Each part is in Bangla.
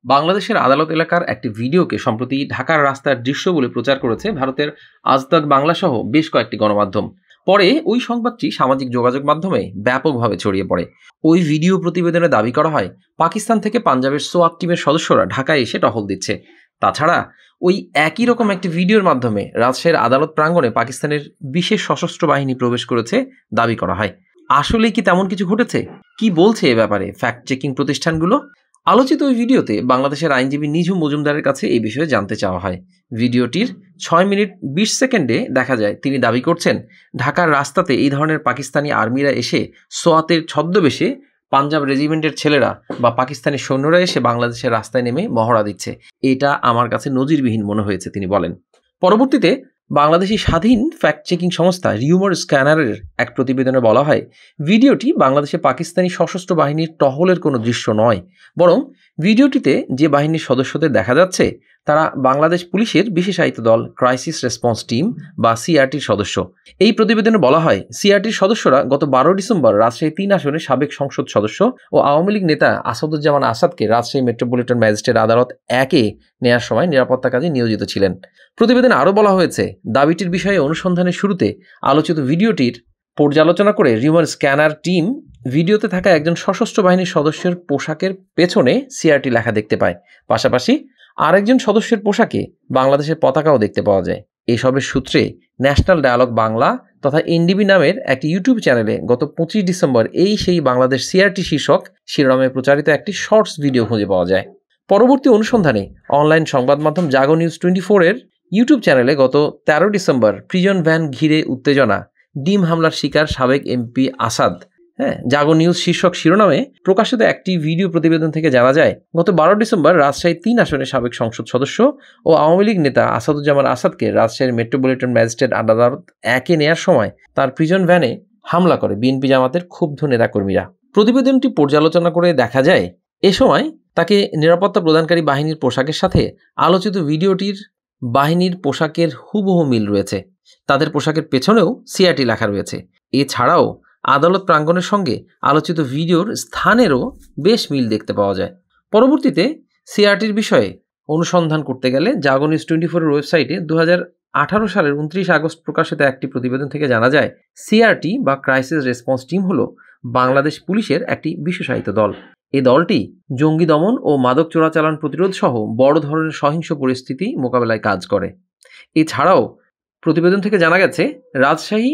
বাংলাদেশের আদালত এলাকার একটি ভিডিওকে সম্প্রতি ঢাকার রাস্তার দৃশ্য বলে প্রচার করেছে ভারতের আজ তাক বাংলা সহ বেশ কয়েকটি গণমাধ্যম। পরে ওই সংবাদটি সামাজিক যোগাযোগ মাধ্যমে ব্যাপকভাবে ছড়িয়ে পড়ে। ওই ভিডিও প্রতিবেদনে দাবি করা হয় পাকিস্তান থেকে পাঞ্জাবের সোয়াত টিমের সদস্যরা ঢাকায় এসে টহল দিচ্ছে। তাছাড়া ওই একই রকম একটি ভিডিওর মাধ্যমে রাজশাহীর আদালত প্রাঙ্গণে পাকিস্তানের বিশেষ সশস্ত্র বাহিনী প্রবেশ করেছে দাবি করা হয়। আসলেই কি তেমন কিছু ঘটেছে? কি বলছে এ ব্যাপারে ফ্যাক্ট চেকিং প্রতিষ্ঠানগুলো? আলোচিত ওই ভিডিওতে বাংলাদেশের আইনজীবী নিঝুম মজুমদারের কাছে এই বিষয়ে জানতে চাওয়া হয়। ভিডিওটির 6 মিনিট 20 সেকেন্ডে দেখা যায় তিনি দাবি করছেন ঢাকার রাস্তাতে এই ধরনের পাকিস্তানি আর্মিরা এসে সোয়াতের ছদ্মবেশে পাঞ্জাব রেজিমেন্টের ছেলেরা বা পাকিস্তানি সৈন্যরা এসে বাংলাদেশের রাস্তায় নেমে মহড়া দিচ্ছে। এটা আমার কাছে নজিরবিহীন মনে হয়েছে, তিনি বলেন। পরবর্তীতে বাংলাদেশি স্বাধীন ফ্যাক্ট চেকিং সংস্থা রিউমার স্ক্যানারের এক প্রতিবেদনে বলা হয় ভিডিওটি বাংলাদেশে পাকিস্তানি সশস্ত্র বাহিনীর টহলের কোনো দৃশ্য নয়, বরং ভিডিওটিতে যে বাহিনীর সদস্যদের দেখা যাচ্ছে তারা বাংলাদেশ পুলিশের বিশেষায়িত দল ক্রাইসিস রেসপন্স টিম বা সিআরটির সদস্য। এই প্রতিবেদনে বলা হয় সিআরটির সদস্যরা গত 12 ডিসেম্বর রাজশাহী 3 আসনের সাবেক সংসদ সদস্য ও আওয়ামী লীগ নেতা আসাদুজ্জামান আসাদকে রাজশাহী মেট্রোপলিটন ম্যাজিস্ট্রেট আদালত 1-এ নেয়ার সময় নিরাপত্তা কাজে নিয়োজিত ছিলেন। প্রতিবেদনে আরও বলা হয়েছে দাবিটির বিষয়ে অনুসন্ধানের শুরুতে আলোচিত ভিডিওটির পর্যালোচনা করে রিউমার স্ক্যানার টিম ভিডিওতে থাকা একজন সশস্ত্র বাহিনীর সদস্যের পোশাকের পেছনে সিআরটি লেখা দেখতে পায়। পাশাপাশি আরেকজন সদস্যের পোশাকে বাংলাদেশের পতাকাও দেখতে পাওয়া যায়। এসবের সূত্রে ন্যাশনাল ডায়ালগ বাংলা তথা এনডিবি নামের একটি ইউটিউব চ্যানেলে গত 25 ডিসেম্বর সেই বাংলাদেশ সিআরটি শীর্ষক শিরোনামে প্রচারিত একটি শর্টস ভিডিও খুঁজে পাওয়া যায়। পরবর্তী অনুসন্ধানে অনলাইন সংবাদ মাধ্যম জাগো নিউজ 24-এর ইউটিউব চ্যানেলে গত 13 ডিসেম্বর প্রিজন ভ্যান ঘিরে উত্তেজনা, ডিম হামলার শিকার সাবেক এমপি আসাদ, জাগো নিউজ শীর্ষক শিরোনামে প্রকাশিত একটি ভিডিও প্রতিবেদন থেকে জানা যায় গত 12 ডিসেম্বর রাজশাহী 3 আসনের সাবেক সংসদ সদস্য ও আওয়ামী লীগ নেতা আসাদুজ্জামান আসাদকে রাজশাহীর মেট্রোপলিটন ম্যাজিস্ট্রেট আদালত 1-এ নেয়ার সময় তার প্রিজন ভ্যানে হামলা করে বিএনপি জামাতের ক্ষুব্ধ নেতাকর্মীরা। প্রতিবেদনটি পর্যালোচনা করে দেখা যায় এ সময় তাকে নিরাপত্তা প্রদানকারী বাহিনীর পোশাকের সাথে আলোচিত ভিডিওটির বাহিনীর পোশাকের হুবহু মিল রয়েছে। তাদের পোশাকের পেছনেও সিআরটি লেখা রয়েছে। এছাড়াও আদালত প্রাঙ্গণের সঙ্গে আলোচিত ভিডিওর স্থানেরও বেশ মিল দেখতে পাওয়া যায়। পরবর্তীতে সিআরটির বিষয়ে অনুসন্ধান করতে গেলে জাগো নিউজ 24-এর ওয়েবসাইটে 2018 সালের 29 আগস্ট প্রকাশিত একটি প্রতিবেদন থেকে জানা যায় সিআরটি বা ক্রাইসিস রেসপন্স টিম হলো বাংলাদেশ পুলিশের একটি বিশেষায়িত দল। এই দলটি জঙ্গি দমন ও মাদক চোরাচালান প্রতিরোধ সহ বড় ধরনের সহিংস পরিস্থিতি মোকাবেলায় কাজ করে। এছাড়াও প্রতিবেদন থেকে জানা গেছে রাজশাহী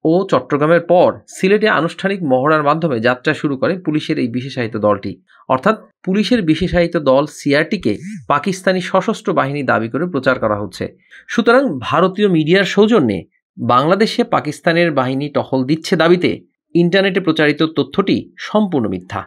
ও চট্টগ্রামের পর সিলেটে আনুষ্ঠানিক মহড়ার মাধ্যমে যাত্রা শুরু করে পুলিশের এই বিশেষায়িত দলটি। অর্থাৎ পুলিশের বিশেষায়িত দল সিআরটিকে পাকিস্তানি সশস্ত্র বাহিনী দাবি করে প্রচার করা হচ্ছে। সুতরাং ভারতীয় মিডিয়ার সৌজন্যে বাংলাদেশে পাকিস্তানের বাহিনী টহল দিচ্ছে দাবিতে ইন্টারনেটে প্রচারিত তথ্যটি সম্পূর্ণ মিথ্যা।